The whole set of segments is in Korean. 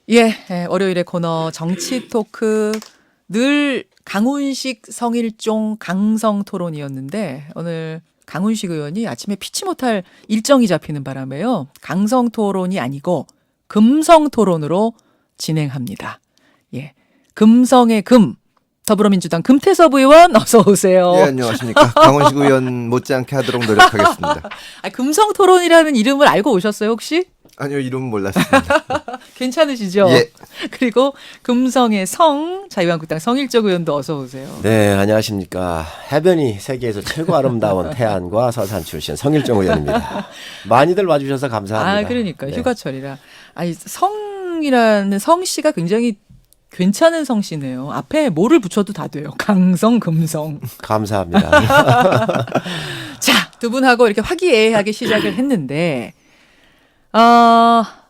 예, 월요일의 코너 정치 토크 늘 강훈식 성일종 강성 토론이었는데 오늘 강훈식 의원이 아침에 피치 못할 일정이 잡히는 바람에요. 강성 토론이 아니고 금성 토론으로 진행합니다. 예, 금성의 금. 더불어민주당 금태섭 의원 어서 오세요. 예, 안녕하십니까. 강원식 의원 못지않게 하도록 노력하겠습니다. 금성 토론이라는 이름을 알고 오셨어요, 혹시? 아니요, 이름은 몰랐습니다. 괜찮으시죠? 예. 그리고 금성의 성, 자유한국당 성일종 의원도 어서 오세요. 네, 안녕하십니까. 해변이 세계에서 최고 아름다운 태안과 서산 출신 성일종 의원입니다. 많이들 와주셔서 감사합니다. 그러니까 네. 휴가철이라. 아니 성이라는 성씨가 굉장히 괜찮은 성씨네요. 앞에 뭐를 붙여도 다 돼요. 강성, 금성. 감사합니다. 자, 두 분하고 이렇게 화기애애하게 시작을 했는데,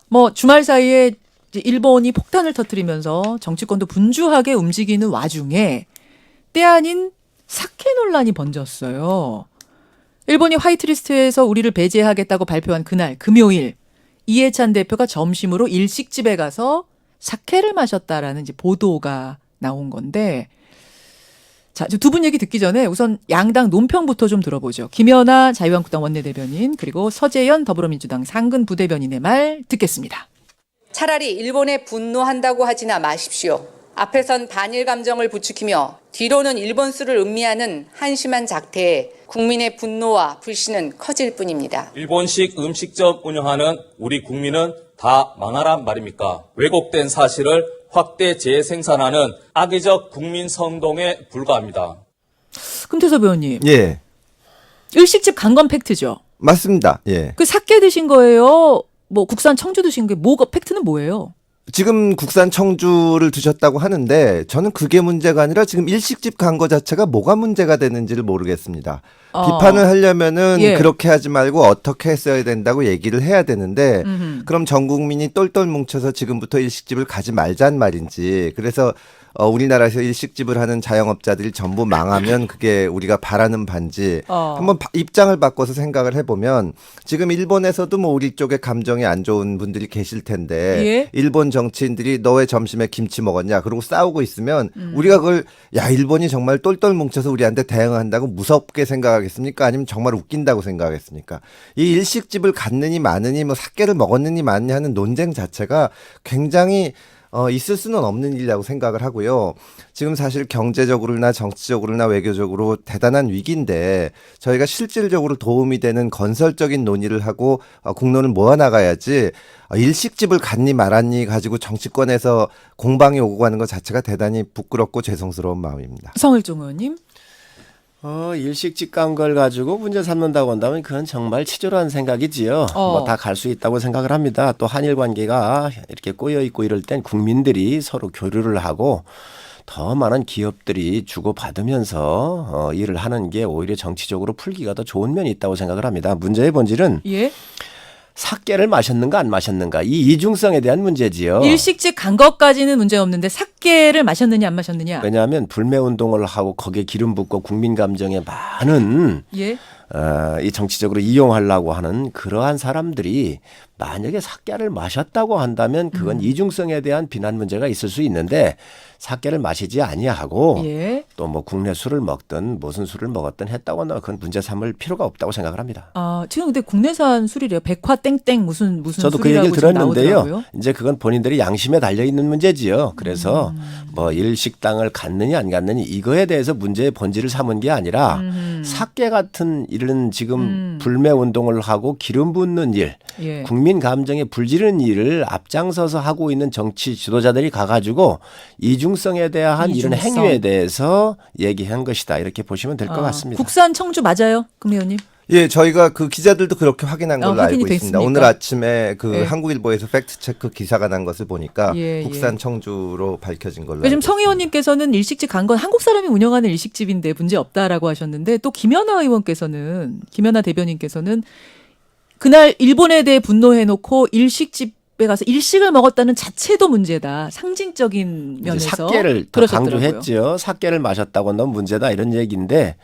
뭐 주말 사이에 이제 일본이 폭탄을 터뜨리면서 정치권도 분주하게 움직이는 와중에 때 아닌 사케 논란이 번졌어요. 일본이 화이트리스트에서 우리를 배제하겠다고 발표한 그날 금요일 이해찬 대표가 점심으로 일식집에 가서 사케를 마셨다라는 이제 보도가 나온 건데, 자, 두 분 얘기 듣기 전에 우선 양당 논평부터 좀 들어보죠. 김연아 자유한국당 원내대변인 그리고 서재현 더불어민주당 상근 부대변인의 말 듣겠습니다. 차라리 일본에 분노한다고 하지나 마십시오. 앞에선 반일 감정을 부추기며 뒤로는 일본 수를 음미하는 한심한 작태에 국민의 분노와 불신은 커질 뿐입니다. 일본식 음식점 운영하는 우리 국민은 다 망하란 말입니까? 왜곡된 사실을 확대 재생산하는 악의적 국민 선동에 불과합니다. 금태섭 의원님, 예, 일식집 간 건 팩트죠? 맞습니다. 예. 그 사케 드신 거예요? 뭐 국산 청주 드신 게 뭐가 팩트는 뭐예요? 지금 국산 청주를 드셨다고 하는데 저는 그게 문제가 아니라 지금 일식집 간 거 자체가 뭐가 문제가 되는지를 모르겠습니다. 비판을 하려면은 예. 그렇게 하지 말고 어떻게 했어야 된다고 얘기를 해야 되는데 그럼 전 국민이 똘똘 뭉쳐서 지금부터 일식집을 가지 말자는 말인지, 그래서 우리나라에서 일식집을 하는 자영업자들이 전부 망하면 그게 우리가 바라는 반지, 한번 입장을 바꿔서 생각을 해보면 지금 일본에서도 뭐 우리 쪽에 감정이 안 좋은 분들이 계실 텐데 예. 일본 정치인들이 너 왜 점심에 김치 먹었냐 그러고 싸우고 있으면 우리가 그걸 야 일본이 정말 똘똘 뭉쳐서 우리한테 대응한다고 무섭게 생각하겠습니까? 아니면 정말 웃긴다고 생각하겠습니까? 이 일식집을 갔느니 마느니 뭐 사케를 먹었느니 마느니 하는 논쟁 자체가 굉장히 있을 수는 없는 일이라고 생각을 하고요. 지금 사실 경제적으로나 정치적으로나 외교적으로 대단한 위기인데 저희가 실질적으로 도움이 되는 건설적인 논의를 하고 공론을 모아나가야지 일식집을 갔니 말았니 가지고 정치권에서 공방이 오고 가는 것 자체가 대단히 부끄럽고 죄송스러운 마음입니다. 성일종 의원님. 일식집 간 걸 가지고 문제 삼는다고 한다면 그건 정말 치졸한 생각이지요. 뭐 다 갈 수 있다고 생각을 합니다. 또 한일 관계가 이렇게 꼬여 있고 이럴 땐 국민들이 서로 교류를 하고 더 많은 기업들이 주고받으면서 일을 하는 게 오히려 정치적으로 풀기가 더 좋은 면이 있다고 생각을 합니다. 문제의 본질은 예. 사케를 마셨는가 안 마셨는가 이 이중성에 대한 문제지요. 일식집 간 것까지는 문제 없는데 사케를 마셨느냐 안 마셨느냐. 왜냐하면 불매운동을 하고 거기에 기름 붓고 국민 감정에 많은 예. 이 정치적으로 이용하려고 하는 그러한 사람들이 만약에 사케를 마셨다고 한다면 그건 이중성에 대한 비난 문제가 있을 수 있는데 사케를 마시지 아니하고 예. 또 뭐 국내 술을 먹든 무슨 술을 먹었든 했다고 하면 그건 문제 삼을 필요가 없다고 생각을 합니다. 지금 근데 국내산 술이래요. 백화 땡땡 무슨 저도 그 술이라고 얘기를 지금 들었는데요. 나오더라고요. 이제 그건 본인들이 양심에 달려 있는 문제지요. 그래서 뭐 일식당을 갔느니 안 갔느니 이거에 대해서 문제의 본질을 삼은 게 아니라 사케 같은 이런 지금 불매 운동을 하고 기름 붓는 일, 예. 국민 감정에 불지르는 일을 앞장서서 하고 있는 정치 지도자들이 가가지고 이중성에 대한 이런 이중성. 행위에 대해서 얘기한 것이다. 이렇게 보시면 될 것 같습니다. 국산 청주 맞아요, 금 의원님? 예, 저희가 그 기자들도 그렇게 확인한 걸로 확인이 알고 있습니다. 됐습니까? 오늘 아침에 그 예. 한국일보에서 팩트체크 기사가 난 것을 보니까 예, 국산 청주로 밝혀진 걸로 지금 알고 성 의원님께서는 일식집 간 건 한국 사람이 운영하는 일식집인데 문제 없다라고 하셨는데 또 김연아 대변인께서는 그날 일본에 대해 분노해놓고 일식집에 가서 일식을 먹었다는 자체도 문제다. 상징적인 이제 면에서 사케를 더 그러셨더라고요. 강조했죠. 사케를 마셨다고 너무 문제다 이런 얘기인데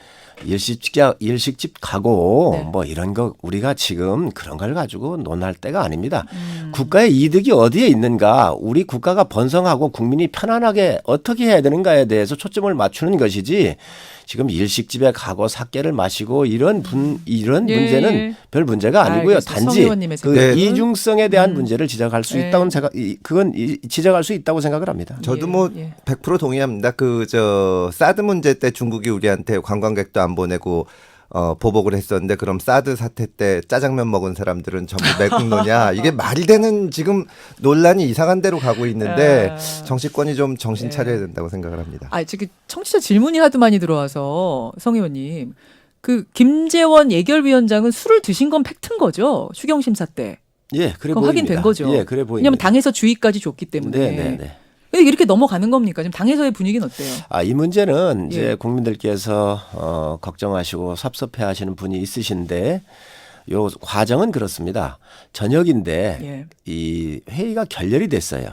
일식집 가고 네. 뭐 이런 거 우리가 지금 그런 걸 가지고 논할 때가 아닙니다. 국가의 이득이 어디에 있는가, 우리 국가가 번성하고 국민이 편안하게 어떻게 해야 되는가에 대해서 초점을 맞추는 것이지 지금 일식집에 가고 사케를 마시고 이런 예, 문제는 예. 별 문제가 아니고요. 알겠습니다. 성 단지 의원님의 그 생각은? 이중성에 대한 문제를 지적할 수 네. 있다고 지적할 수 있다고 생각을 합니다. 저도 예, 뭐 예. 100% 동의합니다. 사드 문제 때 중국이 우리한테 관광객도 안 보내고 보복을 했었는데 그럼 사드 사태 때 짜장면 먹은 사람들은 전부 매국노냐? 이게 말이 되는 지금 논란이 이상한 데로 가고 있는데 정치권이 좀 정신 차려야 된다고 생각을 합니다. 아, 지금 청취자 질문이 하도 많이 들어와서 성 의원님, 그 김재원 예결위원장은 술을 드신 건 팩트인 거죠? 추경 심사 때. 예, 그래 그럼 보입니다. 확인된 거죠. 예, 그래 보입니다. 왜냐하면 당에서 주의까지 줬기 때문에. 네. 근데 이렇게 넘어가는 겁니까? 지금 당에서의 분위기는 어때요? 이 문제는 예. 이제 국민들께서 걱정하시고 섭섭해하시는 분이 있으신데 요 과정은 그렇습니다. 저녁인데 예. 이 회의가 결렬이 됐어요.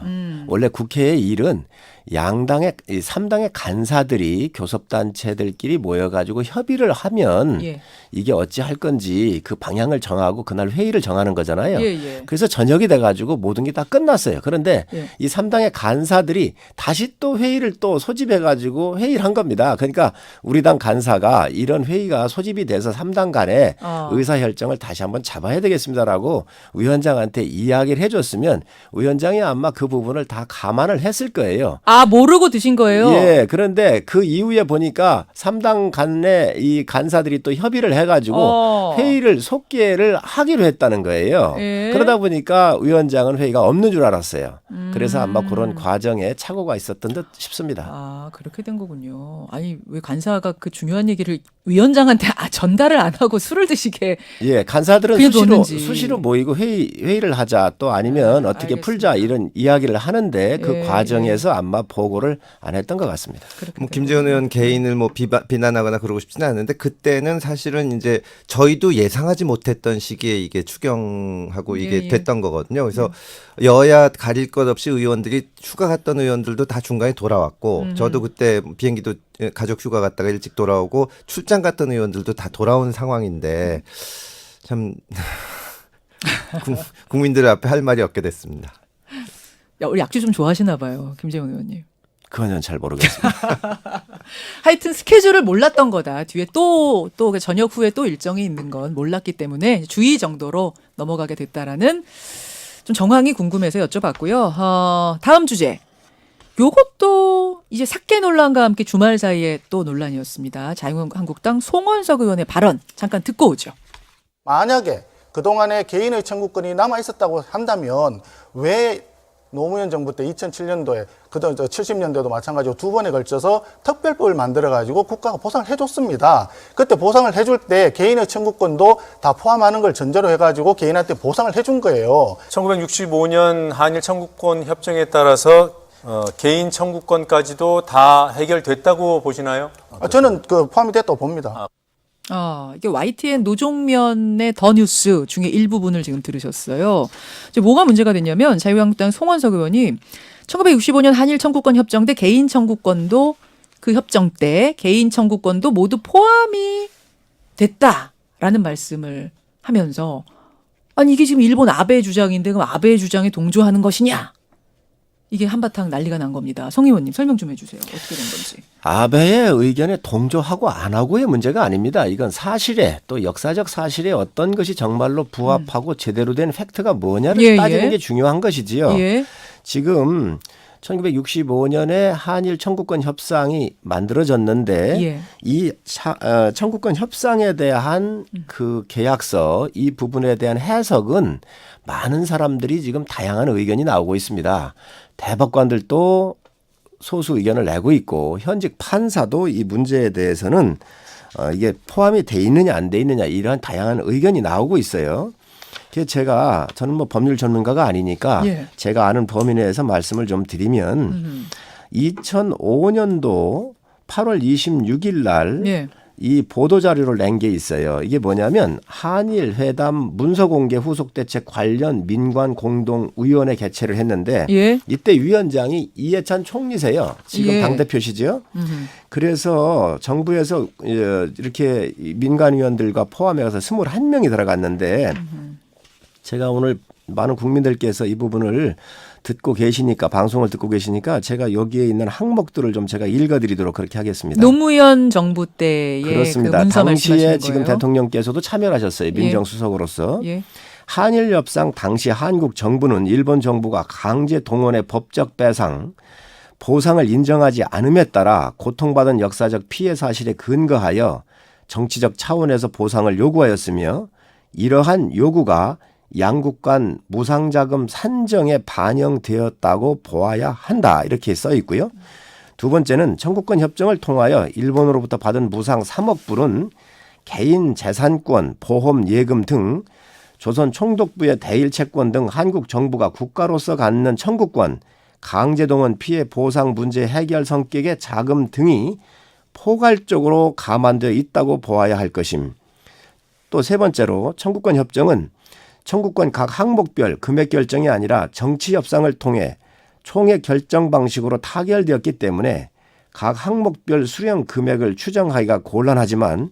원래 국회의 일은 양당의 이 3당의 간사들이 교섭단체들끼리 모여가지고 협의를 하면 예. 이게 어찌 할 건지 그 방향을 정하고 그날 회의를 정하는 거잖아요. 예. 그래서 저녁이 돼가지고 모든 게 다 끝났어요. 그런데 예. 이 3당의 간사들이 다시 또 회의를 또 소집해가지고 회의를 한 겁니다. 그러니까 우리 당 간사가 이런 회의가 소집이 돼서 3당 간에 의사결정을 다시 한번 잡아야 되겠습니다라고 위원장한테 이야기를 해줬으면 위원장이 아마 그 부분을 다 감안을 했을 거예요. 아, 모르고 드신 거예요? 예, 그런데 그 이후에 보니까 3당 간내 이 간사들이 또 협의를 해가지고 회의를 속개를 하기로 했다는 거예요. 예. 그러다 보니까 위원장은 회의가 없는 줄 알았어요. 그래서 아마 그런 과정에 착오가 있었던 듯 싶습니다. 아, 그렇게 된 거군요. 아니, 왜 간사가 그 중요한 얘기를 위원장한테 전달을 안 하고 술을 드시게. 예, 간사들은 그게 뒀는지. 수시로 모이고 회의를 하자 또 아니면 어떻게 알겠습니다. 풀자 이런 이야기를 하는데 그 예, 과정에서 아마 보고를 안 했던 것 같습니다. 그렇게 뭐 된 김재원 의원 개인을 뭐 비난하거나 그러고 싶지는 않은데 그때는 사실은 이제 저희도 예상하지 못했던 시기에 이게 추경하고 이게 예. 됐던 거거든요. 그래서 여야 가릴 것 없이 의원들이 휴가 갔던 의원들도 다 중간에 돌아왔고 저도 그때 비행기도 가족 휴가 갔다가 일찍 돌아오고 출장 갔던 의원들도 다 돌아온 상황인데 참 국민들 앞에 할 말이 없게 됐습니다. 야, 우리 약주 좀 좋아하시나 봐요, 김재원 의원님. 그건 잘 모르겠습니다. 하여튼 스케줄을 몰랐던 거다. 뒤에 또 저녁 후에 또 일정이 있는 건 몰랐기 때문에 주의 정도로 넘어가게 됐다라는 좀 정황이 궁금해서 여쭤봤고요. 다음 주제. 요것도 이제 사케 논란과 함께 주말 사이에 또 논란이었습니다. 자유한국당 송원석 의원의 발언 잠깐 듣고 오죠. 만약에 그동안에 개인의 청구권이 남아 있었다고 한다면 왜 노무현 정부 때 2007년도에 그다음 70년대도 마찬가지로 두 번에 걸쳐서 특별법을 만들어가지고 국가가 보상을 해줬습니다. 그때 보상을 해줄 때 개인의 청구권도 다 포함하는 걸 전제로 해가지고 개인한테 보상을 해준 거예요. 1965년 한일 청구권 협정에 따라서 개인 청구권까지도 다 해결됐다고 보시나요? 저는 그 포함이 됐다고 봅니다. 이게 YTN 노종면의 더 뉴스 중에 일부분을 지금 들으셨어요. 이제 뭐가 문제가 됐냐면 자유한국당 송원석 의원이 1965년 한일 청구권 협정 때 개인 청구권도 그 협정 때 개인 청구권도 모두 포함이 됐다라는 말씀을 하면서 아니 이게 지금 일본 아베 주장인데 그럼 아베 주장에 동조하는 것이냐? 이게 한바탕 난리가 난 겁니다. 성 의원님 설명 좀 해주세요. 어떻게 된 건지. 아베의 의견에 동조하고 안 하고의 문제가 아닙니다. 이건 사실에 또 역사적 사실에 어떤 것이 정말로 부합하고 제대로 된 팩트가 뭐냐를 따지는 게 중요한 것이지요. 예. 지금 1965년에 한일 청구권 협상이 만들어졌는데 예. 이 청구권 협상에 대한 그 계약서 이 부분에 대한 해석은 많은 사람들이 지금 다양한 의견이 나오고 있습니다. 대법관들도 소수 의견을 내고 있고 현직 판사도 이 문제에 대해서는 이게 포함이 돼 있느냐 안 돼 있느냐 이러한 다양한 의견이 나오고 있어요. 그래서 저는 뭐 법률 전문가가 아니니까 예. 제가 아는 범위 내에서 말씀을 좀 드리면 2005년도 8월 26일 날 예. 이 보도 자료를 낸 게 있어요. 이게 뭐냐면 한일 회담 문서 공개 후속 대책 관련 민관 공동 위원회 개최를 했는데 예. 이때 위원장이 이해찬 총리세요. 지금 예. 당대표시죠. 그래서 정부에서 이렇게 민간위원들과 포함해서 21명이 들어갔는데 제가 오늘 많은 국민들께서 이 부분을 듣고 계시니까 방송을 듣고 계시니까 제가 여기에 있는 항목들을 좀 제가 읽어드리도록 그렇게 하겠습니다. 노무현 정부 때의 그렇습니다. 그 문서 당시에 말씀하시는 지금 거예요? 대통령께서도 참여하셨어요. 민정수석으로서. 예. 한일 협상 당시 한국 정부는 일본 정부가 강제 동원의 법적 배상, 보상을 인정하지 않음에 따라 고통받은 역사적 피해 사실에 근거하여 정치적 차원에서 보상을 요구하였으며 이러한 요구가 양국 간 무상자금 산정에 반영되었다고 보아야 한다. 이렇게 써 있고요. 두 번째는 청구권 협정을 통하여 일본으로부터 받은 무상 3억 불은 개인 재산권, 보험, 예금 등 조선 총독부의 대일 채권 등 한국 정부가 국가로서 갖는 청구권, 강제동원 피해 보상 문제 해결 성격의 자금 등이 포괄적으로 감안되어 있다고 보아야 할 것임. 또 세 번째로 청구권 협정은 청구권 각 항목별 금액 결정이 아니라 정치 협상을 통해 총액 결정 방식으로 타결되었기 때문에 각 항목별 수령 금액을 추정하기가 곤란하지만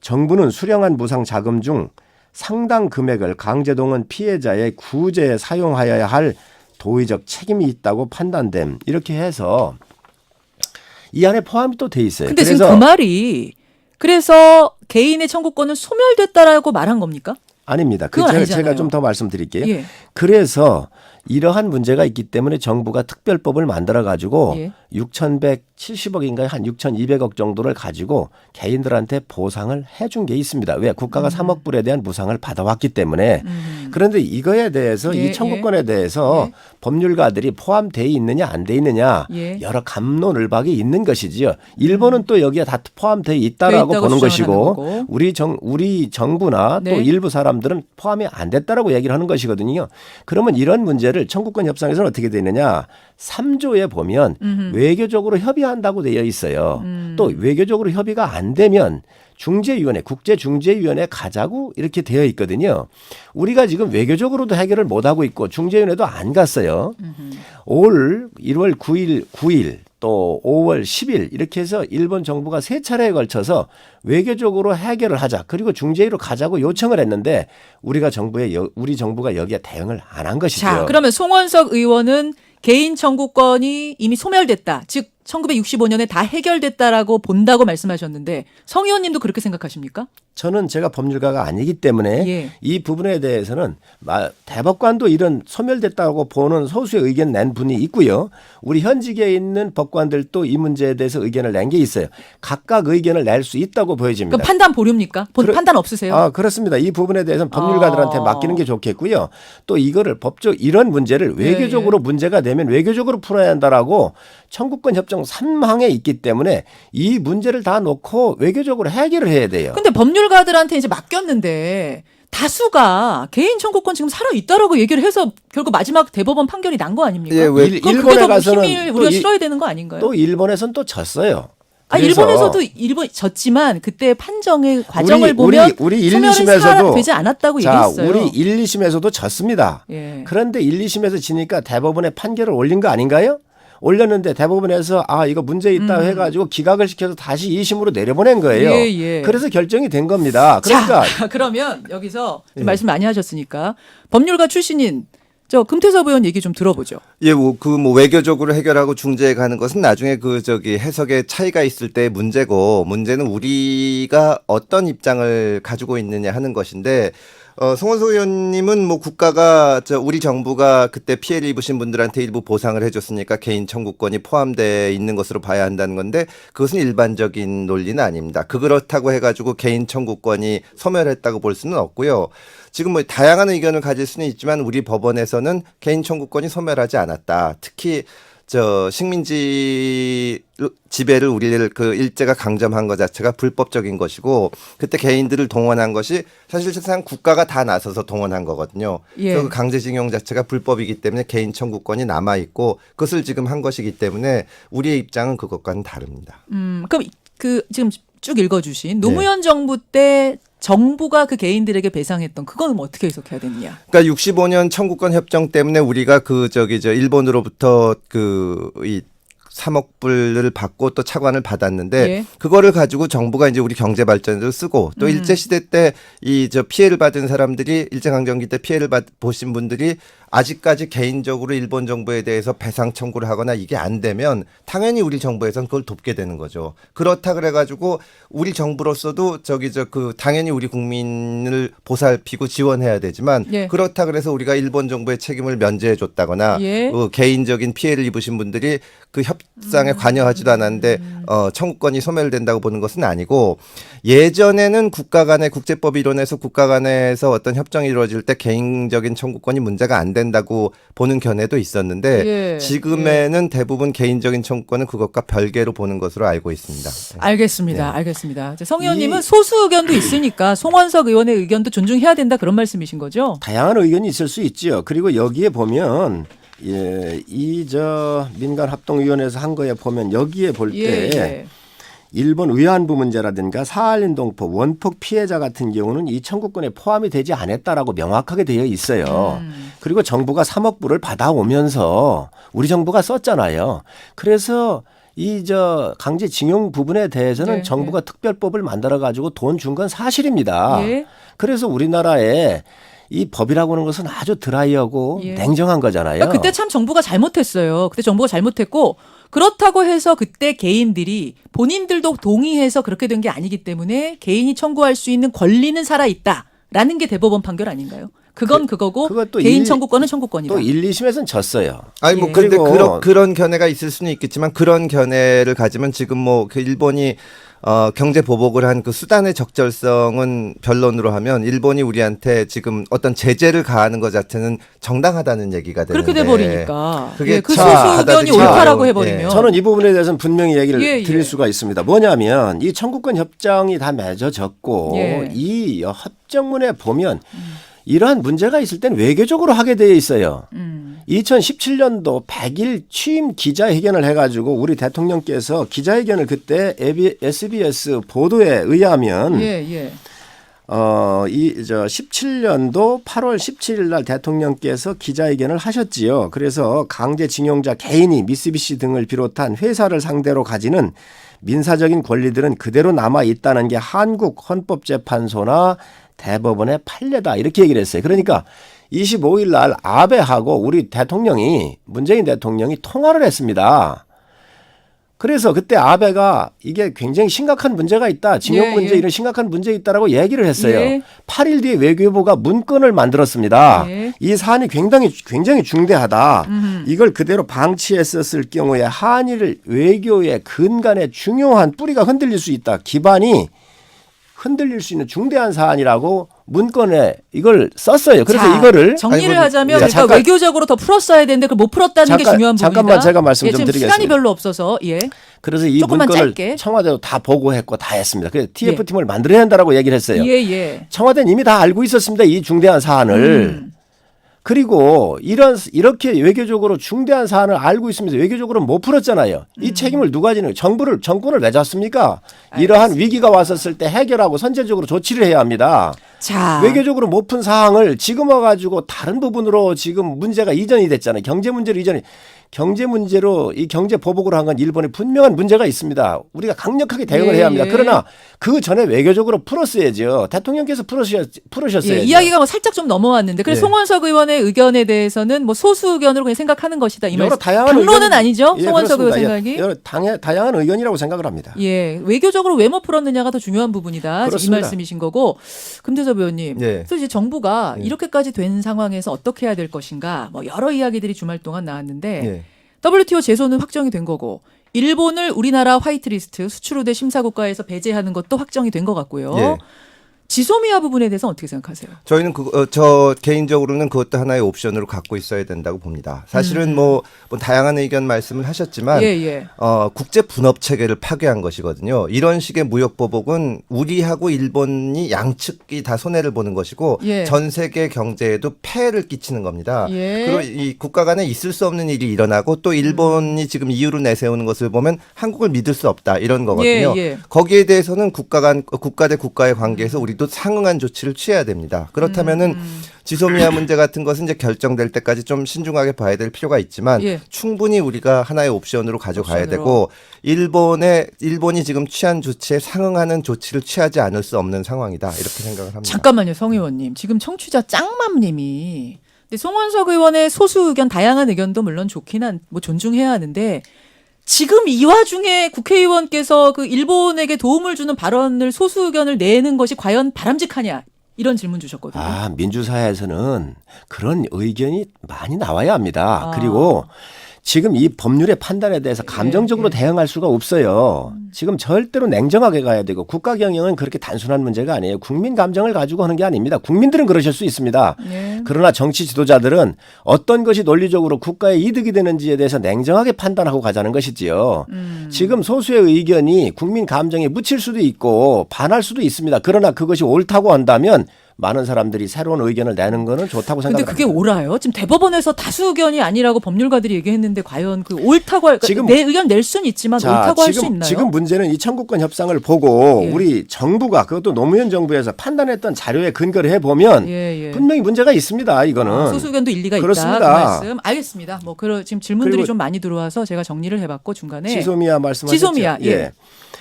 정부는 수령한 무상 자금 중 상당 금액을 강제동원 피해자의 구제에 사용하여야 할 도의적 책임이 있다고 판단됨. 이렇게 해서 이 안에 포함이 또 돼 있어요. 근데 지금 그 말이 그래서 개인의 청구권은 소멸됐다라고 말한 겁니까? 아닙니다. 그건 제가 아니잖아요. 좀 더 말씀드릴게요. 예. 그래서 이러한 문제가 있기 때문에 정부가 특별법을 만들어 가지고 예. 6,170억인가요? 한 6,200억 정도를 가지고 개인들한테 보상을 해준 게 있습니다. 왜? 국가가 3억 불에 대한 무상을 받아왔기 때문에. 그런데 이거에 대해서 예, 이 청구권에 대해서 예. 법률가들이 포함되어 있느냐 안 돼 있느냐 예. 여러 갑론을박이 있는 것이지요. 일본은 또 여기에 다 포함되어 있다라고 있다고 보는 주장을 하는 것이고 거고. 우리 정부나 네. 또 일부 사람들은 포함이 안 됐다라고 얘기를 하는 것이거든요. 그러면 이런 문제를 청구권 협상에서는 어떻게 되느냐? 3조에 보면 외교적으로 협의한다고 되어 있어요. 또 외교적으로 협의가 안 되면 중재위원회, 국제중재위원회 가자고 이렇게 되어 있거든요. 우리가 지금 외교적으로도 해결을 못하고 있고 중재위원회도 안 갔어요. 올 1월 9일 또 5월 10일 이렇게 해서 일본 정부가 3차례에 걸쳐서 외교적으로 해결을 하자. 그리고 중재위로 가자고 요청을 했는데 우리 정부가 여기에 대응을 안 한 것이죠. 자, 그러면 송원석 의원은 개인 청구권이 이미 소멸됐다. 즉 1965년에 다 해결됐다라고 본다고 말씀하셨는데 성 의원님도 그렇게 생각하십니까? 저는 제가 법률가가 아니기 때문에 예. 이 부분에 대해서는 대법관도 이런 소멸됐다고 보는 소수의 의견 낸 분이 있고요. 우리 현직에 있는 법관들도 이 문제에 대해서 의견을 낸 게 있어요. 각각 의견을 낼 수 있다고 보여집니다. 그럼 판단 보류입니까? 판단 없으세요? 그렇습니다. 이 부분에 대해서는 법률가들한테 맡기는 게 좋겠고요. 또 이거를 이런 문제를 외교적으로 문제가 되면 외교적으로 풀어야 한다라고 청구권 협정 3항에 있기 때문에 이 문제를 다 놓고 외교적으로 해결을 해야 돼요. 근데 법률가들한테 이제 맡겼는데 다수가 개인 청구권 지금 살아 있다라고 얘기를 해서 결국 마지막 대법원 판결이 난 거 아닙니까? 예, 일본에 가서는 힘을 우리가 실어야 되는 거 아닌가요? 또 일본에서는 또 졌어요. 일본에서도 졌지만 그때 판정의 과정을 보면 우리 1, 소멸은 2심에서도 되지 않았다고 얘기했어요. 우리 1, 2심에서도 졌습니다. 예. 그런데 1, 2심에서 지니까 대법원에 판결을 올린 거 아닌가요? 올렸는데 대법원에서 이거 문제 있다 해가지고 기각을 시켜서 다시 2심으로 내려보낸 거예요. 예. 그래서 결정이 된 겁니다. 그러니까 자, 그러면 여기서 말씀 많이 하셨으니까 법률가 출신인 저 금태섭 의원 얘기 좀 들어보죠. 예, 외교적으로 해결하고 중재에 가는 것은 나중에 해석의 차이가 있을 때 문제고, 문제는 우리가 어떤 입장을 가지고 있느냐 하는 것인데, 송원석 의원님은 국가가 우리 정부가 그때 피해를 입으신 분들한테 일부 보상을 해줬으니까 개인 청구권이 포함되어 있는 것으로 봐야 한다는 건데 그것은 일반적인 논리는 아닙니다. 그렇다고 해가지고 개인 청구권이 소멸했다고 볼 수는 없고요. 지금 다양한 의견을 가질 수는 있지만 우리 법원에서는 개인 청구권이 소멸하지 않았다. 특히 식민지 지배를 우리를 일제가 강점한 것 자체가 불법적인 것이고 그때 개인들을 동원한 것이 사실상 국가가 다 나서서 동원한 거거든요. 예. 그래서 강제징용 자체가 불법이기 때문에 개인 청구권이 남아 있고 그것을 지금 한 것이기 때문에 우리의 입장은 그것과는 다릅니다. 그럼 지금 쭉 읽어주신 노무현 정부 때 정부가 그 개인들에게 배상했던 그거는 뭐 어떻게 해석해야 되느냐? 그러니까 65년 청구권 협정 때문에 우리가 일본으로부터 이 3억 불을 받고 또 차관을 받았는데 예. 그거를 가지고 정부가 이제 우리 경제 발전에도 쓰고 또 일제 시대 때 피해를 받은 사람들이 일제강점기 때 피해를 보신 분들이 아직까지 개인적으로 일본 정부에 대해서 배상 청구를 하거나 이게 안 되면 당연히 우리 정부에서는 그걸 돕게 되는 거죠. 그렇다 그래가지고 우리 정부로서도 당연히 우리 국민을 보살피고 지원해야 되지만 예. 그렇다 그래서 우리가 일본 정부의 책임을 면제해 줬다거나 예. 개인적인 피해를 입으신 분들이 그 협상에 관여하지도 않았는데 청구권이 소멸된다고 보는 것은 아니고 예전에는 국가 간의 국제법 이론에서 국가 간에서 어떤 협정이 이루어질 때 개인적인 청구권이 문제가 안 된다고 보는 견해도 있었는데 예. 지금에는 대부분 개인적인 청구권은 그것과 별개로 보는 것으로 알고 있습니다. 알겠습니다. 알겠습니다. 성 의원님은 소수 의견도 있으니까 송원석 의원의 의견도 존중해야 된다 그런 말씀이신 거죠? 다양한 의견이 있을 수 있죠. 그리고 여기에 보면 민간합동위원회에서 한 거에 보면 여기에 볼 때 일본 위안부 문제라든가 사할린 동포 원폭 피해자 같은 경우는 이 청구권에 포함이 되지 않았다라고 명확하게 되어 있어요. 그리고 정부가 3억 불을 받아오면서 우리 정부가 썼잖아요. 그래서 강제징용 부분에 대해서는 정부가 특별법을 만들어 가지고 돈 준 건 사실입니다. 그래서 우리나라에 이 법이라고 하는 것은 아주 드라이하고 냉정한 거잖아요. 그러니까 그때 참 정부가 잘못했어요. 그때 정부가 잘못했고 그렇다고 해서 그때 개인들이 본인들도 동의해서 그렇게 된 게 아니기 때문에 개인이 청구할 수 있는 권리는 살아있다라는 게 대법원 판결 아닌가요? 그건 그거고 개인 청구권은 청구권이다. 또 1, 2심에서는 졌어요. 아니 뭐 근데 그런 견해가 있을 수는 있겠지만 그런 견해를 가지면 지금 그 일본이 경제 보복을 한 그 수단의 적절성은 변론으로 하면 일본이 우리한테 지금 어떤 제재를 가하는 것 자체는 정당하다는 얘기가 되는데 그렇게 돼버리니까 그게 그 소수 의견이 옳다라고 해버리면 저는 이 부분에 대해서는 분명히 얘기를 드릴 수가 있습니다. 뭐냐면 이 청구권 협정이 다 맺어졌고 이 협정문에 보면 이러한 문제가 있을 때는 외교적으로 하게 되어 있어요. 2017년도 100일 취임 기자회견을 해가지고 우리 대통령께서 기자회견을 그때 SBS 보도에 의하면 17년도 8월 17일 날 대통령께서 기자회견을 하셨지요. 그래서 강제징용자 개인이 미쓰비시 등을 비롯한 회사를 상대로 가지는 민사적인 권리들은 그대로 남아 있다는 게 한국 헌법재판소나 대법원의 판례다 이렇게 얘기를 했어요. 그러니까 25일 날 아베하고 우리 대통령이 문재인 대통령이 통화를 했습니다. 그래서 그때 아베가 이게 굉장히 심각한 문제가 있다. 징용 문제 이런 심각한 문제 있다라고 얘기를 했어요. 8일 뒤에 외교부가 문건을 만들었습니다. 이 사안이 굉장히 중대하다. 이걸 그대로 방치했었을 경우에 한일 외교의 근간의 중요한 뿌리가 흔들릴 수 있다. 기반이 흔들릴 수 있는 중대한 사안이라고 문건에 이걸 썼어요. 그래서 이거를 정리를 하자면 그러니까 외교적으로 더 풀었어야 되는데 그걸 못 풀었다는 게 중요한 부분이다. 잠깐만 제가 말씀 좀 지금 드리겠습니다. 시간이 별로 없어서 그래서 이 문건을 짧게. 청와대도 다 보고했고 다 했습니다. 그래서 TF팀을 만들어야 한다라고 얘기를 했어요. 청와대는 이미 다 알고 있었습니다. 이 중대한 사안을. 그리고 이렇게 외교적으로 중대한 사안을 알고 있으면서 외교적으로 못 풀었잖아요. 이 책임을 누가 지는 정권을 왜 졌습니까? 이러한 위기가 왔었을 때 해결하고 선제적으로 조치를 해야 합니다. 외교적으로 못 푼 사항을 지금 와가지고 다른 부분으로 지금 문제가 이전이 됐잖아요. 경제 문제로 이 경제 보복으로 한 건 일본에 분명한 문제가 있습니다. 우리가 강력하게 대응을 해야 합니다. 그러나 그 전에 외교적으로 풀었어야죠. 대통령께서 풀으셨어야죠. 이야기가 살짝 좀 넘어왔는데 그래서 송원석 의원의 의견에 대해서는 뭐 소수 의견으로 그냥 생각하는 것이다. 이 말씀. 당론은 아니죠. 송원석 의원 생각이. 다양한 의견이라고 생각을 합니다. 외교적으로 왜 못 풀었느냐가 더 중요한 부분이다. 이 말씀이신 거고. 금태섭 의원님. 그래서 이제 정부가 이렇게까지 된 상황에서 어떻게 해야 될 것인가. 뭐 여러 이야기들이 주말 동안 나왔는데 WTO 제소는 확정이 된 거고 일본을 우리나라 화이트리스트 수출 우대 심사국가에서 배제하는 것도 확정이 된 것 같고요. 지소미아 부분에 대해서 어떻게 생각하세요? 저희는 저 개인적으로는 그것도 하나의 옵션으로 갖고 있어야 된다고 봅니다. 사실은 뭐 다양한 의견 말씀을 하셨지만 예. 국제 분업 체계를 파괴한 것이거든요. 이런 식의 무역 보복은 우리하고 일본이 양측이 다 손해를 보는 것이고 예. 전 세계 경제에도 폐해를 끼치는 겁니다. 예. 그리고 이 국가 간에 있을 수 없는 일이 일어나고 또 일본이 지금 이유를 내세우는 것을 보면 한국을 믿을 수 없다 이런 거거든요. 예. 거기에 대해서는 국가 대 국가의 관계에서 우리도 상응한 조치를 취해야 됩니다. 그렇다면은 지소미아 문제 같은 것은 이제 결정될 때까지 좀 신중하게 봐야 될 필요가 있지만 예. 충분히 우리가 하나의 옵션으로 가져가야 옵션으로. 되고 일본이 지금 취한 조치에 상응하는 조치를 취하지 않을 수 없는 상황이다 이렇게 생각을 합니다. 잠깐만요, 성 의원님. 지금 청취자 짱맘님이 근데 송원석 의원의 소수 의견, 다양한 의견도 물론 뭐 존중해야 하는데 지금 이 와중에 국회의원께서 그 일본에게 도움을 주는 발언을 소수 의견을 내는 것이 과연 바람직하냐 이런 질문 주셨거든요. 민주사회에서는 그런 의견이 많이 나와야 합니다. 아. 그리고 지금 이 법률의 판단에 대해서 감정적으로 대응할 수가 없어요. 지금 절대로 냉정하게 가야 되고 국가 경영은 그렇게 단순한 문제가 아니에요. 국민 감정을 가지고 하는 게 아닙니다. 국민들은 그러실 수 있습니다. 예. 그러나 정치 지도자들은 어떤 것이 논리적으로 국가의 이득이 되는지에 대해서 냉정하게 판단하고 가자는 것이지요. 지금 소수의 의견이 국민 감정에 묻힐 수도 있고 반할 수도 있습니다. 그러나 그것이 옳다고 한다면 많은 사람들이 새로운 의견을 내는 거는 좋다고 근데 생각합니다. 그게 옳아요? 지금 대법원에서 다수 의견이 아니라고 법률가들이 얘기했는데 과연 그 옳다고 지금- 내 의견 낼 수는 있지만 옳다고 할 수 있나요? 지금 문제는 이 청구권 협상을 보고 예. 우리 정부가 그것도 노무현 정부에서 판단했던 자료에 근거를 해보면 예. 분명히 문제가 있습니다. 이거는. 소수 의견도 일리가 있다. 그렇습니다. 그 말씀. 알겠습니다. 뭐 지금 질문들이 그리고 좀 많이 들어와서 제가 정리를 해봤고 중간에 지소미아 말씀하셨죠. 지소미아, 예.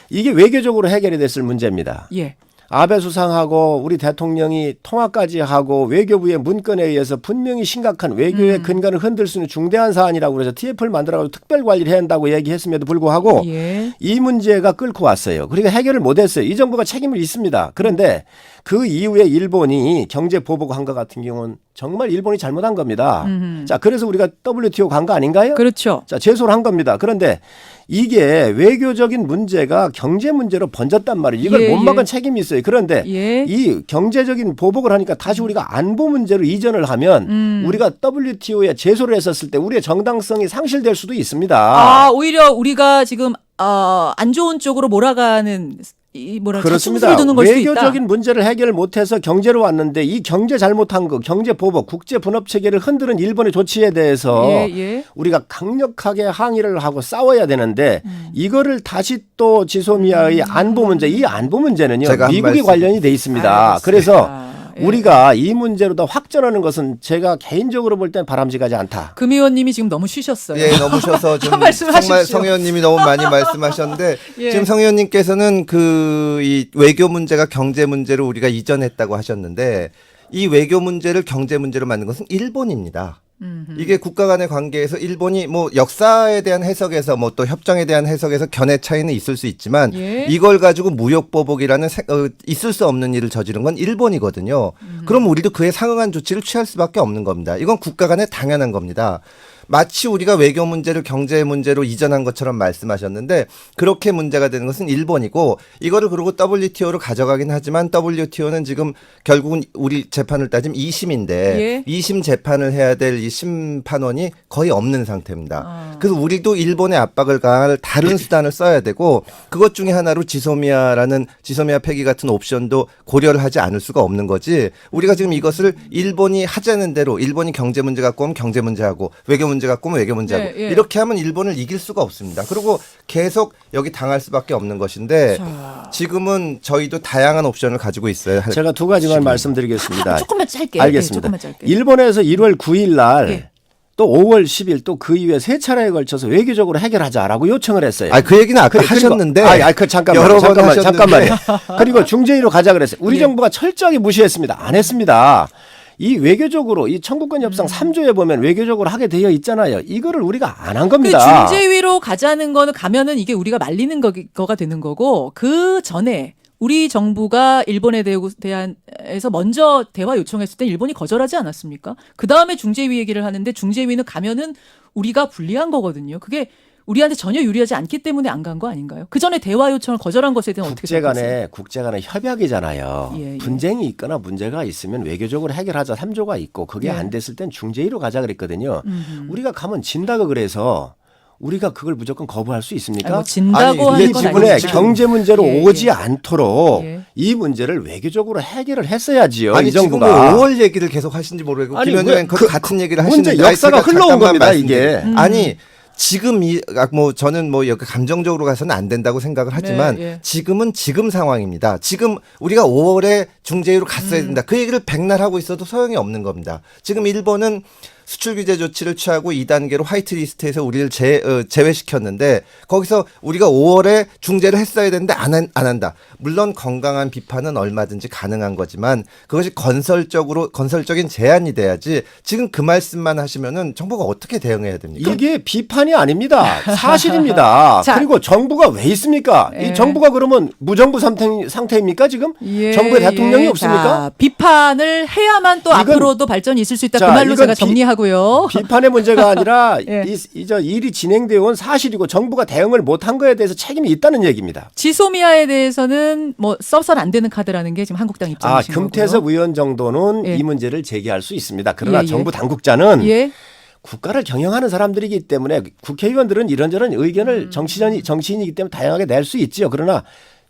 이게 외교적으로 해결이 됐을 문제입니다. 예. 아베 수상하고 우리 대통령이 통화까지 하고 외교부의 문건에 의해서 분명히 심각한 외교의 근간을 흔들 수 있는 중대한 사안이라고 그래서 TF를 만들어가지고 특별 관리를 해야 한다고 얘기했음에도 불구하고 예. 이 문제가 끌고 왔어요. 그러니까 해결을 못했어요. 이 정부가 책임을 있습니다. 그런데 그 이후에 일본이 경제 보복한 것 같은 경우는 정말 일본이 잘못한 겁니다. 자, 그래서 우리가 WTO 간 거 아닌가요? 그렇죠. 자, 제소를 한 겁니다. 그런데 이게 외교적인 문제가 경제 문제로 번졌단 말이에요. 이걸 예, 못 막은 예. 책임이 있어요. 그런데 예. 이 경제적인 보복을 하니까 다시 우리가 안보 문제로 이전을 하면 우리가 WTO에 제소를 했었을 때 우리의 정당성이 상실될 수도 있습니다. 아, 오히려 우리가 지금 안 좋은 쪽으로 몰아가는 그렇습니다. 자충수를 두는 걸 수도 있다. 외교적인 문제를 해결 못해서 경제로 왔는데 이 경제 잘못한 거, 경제 보복, 국제 분업 체계를 흔드는 일본의 조치에 대해서 예. 우리가 강력하게 항의를 하고 싸워야 되는데 이거를 다시 또 지소미아의 안보 문제, 이 안보 문제는요 제가 한 미국이 말씀. 관련이 돼 있습니다. 알겠습니다. 그래서 예. 우리가 이 문제로 더 확전하는 것은 제가 개인적으로 볼 땐 바람직하지 않다. 금 의원님이 지금 너무 쉬셨어요. 예, 너무 쉬어서 좀 한 말씀 정말 하십시오. 성 의원님이 너무 많이 말씀하셨는데 예. 지금 성 의원님께서는 이 외교 문제가 경제 문제로 우리가 이전했다고 하셨는데 이 외교 문제를 경제 문제로 만든 것은 일본입니다. 이게 국가 간의 관계에서 일본이 뭐 역사에 대한 해석에서 뭐 또 협정에 대한 해석에서 견해 차이는 있을 수 있지만 예. 이걸 가지고 무역 보복이라는 있을 수 없는 일을 저지른 건 일본이거든요. 그럼 우리도 그에 상응한 조치를 취할 수밖에 없는 겁니다. 이건 국가 간에 당연한 겁니다. 마치 우리가 외교 문제를 경제 문제로 이전한 것처럼 말씀하셨는데 그렇게 문제가 되는 것은 일본이고 이거를 그러고 WTO로 가져가긴 하지만 WTO는 지금 결국은 우리 재판을 따지면 2심인데 예. 2심 재판을 해야 될 이 심판원이 거의 없는 상태입니다. 그래서 우리도 일본의 압박을 가할 다른 수단을 써야 되고 그것 중에 하나로 지소미아 폐기 같은 옵션도 고려를 하지 않을 수가 없는 거지. 우리가 지금 이것을 일본이 하자는 대로 일본이 경제 문제 갖고 오면 경제 문제하고 외교 문제 갖고 오면 외교 문제하고 예. 이렇게 하면 일본을 이길 수가 없습니다. 그리고 계속 여기 당할 수밖에 없는 것인데 지금은 저희도 다양한 옵션을 가지고 있어요. 제가 두 가지만 말씀드리겠습니다. 조금만 짧게. 알겠습니다. 예, 조금만 짧게. 일본에서 1월 9일 날 예. 또 5월 10일 또 그 이후에 세 차례에 걸쳐서 외교적으로 해결하자라고 요청을 했어요. 그 얘기는 아까 그리고- 하셨는데 잠깐만요. 하셨는데. 잠깐만요. 그리고 중재위로 가자 그랬어요. 우리 예. 정부가 철저하게 무시했습니다. 안 했습니다. 이 외교적으로 이 청구권 협상 3조에 보면 외교적으로 하게 되어 있잖아요. 이거를 우리가 안 한 그 겁니다. 중재위로 가자는 거는 가면은 이게 우리가 말리는 거가 되는 거고 그 전에 우리 정부가 일본에 대해서 먼저 대화 요청했을 때 일본이 거절하지 않았습니까? 그 다음에 중재위 얘기를 하는데 중재위는 가면은 우리가 불리한 거거든요. 그게 우리한테 전혀 유리하지 않기 때문에 안 간 거 아닌가요? 그 전에 대화 요청을 거절한 것에 대한 어떻게 생각하세요? 국제 간의 협약이잖아요. 예, 예. 분쟁이 있거나 문제가 있으면 외교적으로 해결하자 3조가 있고 그게 예. 안 됐을 땐 중재위로 가자 그랬거든요. 우리가 가면 진다고 그래서 우리가 그걸 무조건 거부할 수 있습니까? 아니, 뭐 진다고 아니, 하는 이 건 부분에 아니지만. 경제 문제로 예, 오지 예. 않도록 예. 이 문제를 외교적으로 해결을 했어야지요. 아니 이 지금 뭐 정부가. 5월 얘기를 계속 하시는지 모르겠고 아니, 김 위원장님 그 같은 얘기를 문제 하시는데 역사가 제가 흘러온 잠깐만 겁니다, 말씀드릴게요. 이게. 아니 지금 뭐 저는 뭐 여기 감정적으로 가서는 안 된다고 생각을 하지만 네, 예. 지금은 지금 상황입니다. 지금 우리가 5월에 중재위로 갔어야 된다. 그 얘기를 백날 하고 있어도 소용이 없는 겁니다. 지금 일본은 수출 규제 조치를 취하고 2단계로 화이트리스트에서 우리를 제외시켰는데 거기서 우리가 5월에 중재를 했어야 되는데 안 한다. 물론 건강한 비판은 얼마든지 가능한 거지만 그것이 건설적인 제안이 돼야지 지금 그 말씀만 하시면은 정부가 어떻게 대응해야 됩니까? 이게 비판이 아닙니다. 사실입니다. 자. 그리고 정부가 왜 있습니까? 예. 이 정부가 그러면 무정부 상태입니까 지금? 예, 정부에 대통령이 예. 없습니까? 자, 비판을 해야만 또 이건- 앞으로도 발전이 있을 수 있다. 자, 그 말로 이건 제가 정리하고요. 비판의 문제가 아니라 예. 일이 진행되어 온 사실이고 정부가 대응을 못한 거에 대해서 책임이 있다는 얘기입니다. 지소미아에 대해서는 뭐 써서는 안 되는 카드라는 게 지금 한국당 입장이신 거고요. 금태섭 의원 정도는 예. 이 문제를 제기할 수 있습니다. 그러나 예, 예. 정부 당국자는 예. 국가를 경영하는 사람들이기 때문에 국회의원들은 이런저런 의견을 정치인이기 때문에 다양하게 낼 수 있지요. 그러나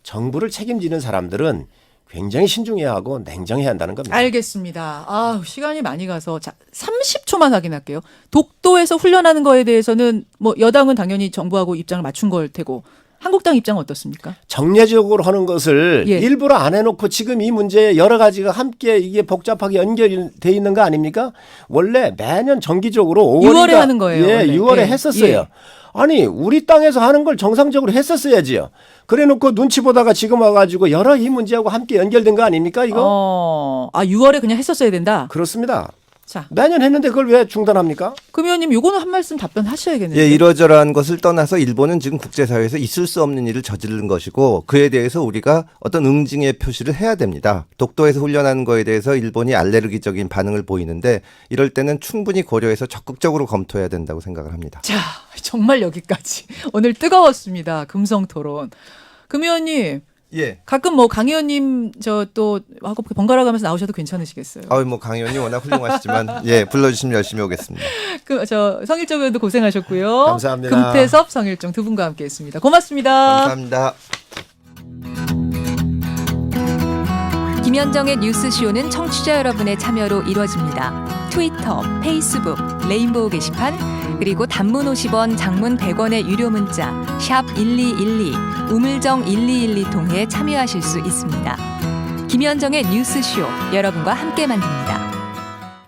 정부를 책임지는 사람들은 굉장히 신중해야 하고 냉정해야 한다는 겁니다. 알겠습니다. 아, 시간이 많이 가서 자, 30초만 확인할게요. 독도에서 훈련하는 거에 대해서는 뭐 여당은 당연히 정부하고 입장을 맞춘 걸 테고 한국당 입장은 어떻습니까? 정례적으로 하는 것을 예. 일부러 안 해놓고 지금 이 문제에 여러 가지가 함께 이게 복잡하게 연결돼 있는 거 아닙니까? 원래 매년 정기적으로 6월에 하는 거예요, 예, 원래. 6월에 예. 했었어요. 예. 아니 우리 땅에서 하는 걸 정상적으로 했었어야지요. 그래놓고 눈치 보다가 지금 와가지고 여러 이 문제하고 함께 연결된 거 아닙니까 이거? 6월에 그냥 했었어야 된다. 그렇습니다. 자, 매년 했는데 그걸 왜 중단합니까? 금 의원님 요거는 한 말씀 답변하셔야겠네요. 예, 이러저러한 것을 떠나서 일본은 지금 국제사회에서 있을 수 없는 일을 저지른 것이고 그에 대해서 우리가 어떤 응징의 표시를 해야 됩니다. 독도에서 훈련하는 거에 대해서 일본이 알레르기적인 반응을 보이는데 이럴 때는 충분히 고려해서 적극적으로 검토해야 된다고 생각을 합니다. 자, 정말 여기까지. 오늘 뜨거웠습니다. 금성토론. 금 의원님, 예. 가끔 뭐 강 의원님 저 또 하고 번갈아 가면서 나오셔도 괜찮으시겠어요? 강 의원님 워낙 훌륭하시지만 예, 불러주시면 열심히 오겠습니다. 저 성일정 의원도 고생하셨고요. 감사합니다. 금태섭, 성일정 두 분과 함께했습니다. 고맙습니다. 감사합니다. 김현정의 뉴스쇼는 청취자 여러분의 참여로 이루어집니다. 트위터, 페이스북, 레인보우 게시판, 그리고 단문 50원, 장문 100원의 유료 문자 샵 1212, 우물정 1212 통해 참여하실 수 있습니다. 김현정의 뉴스쇼, 여러분과 함께 만듭니다.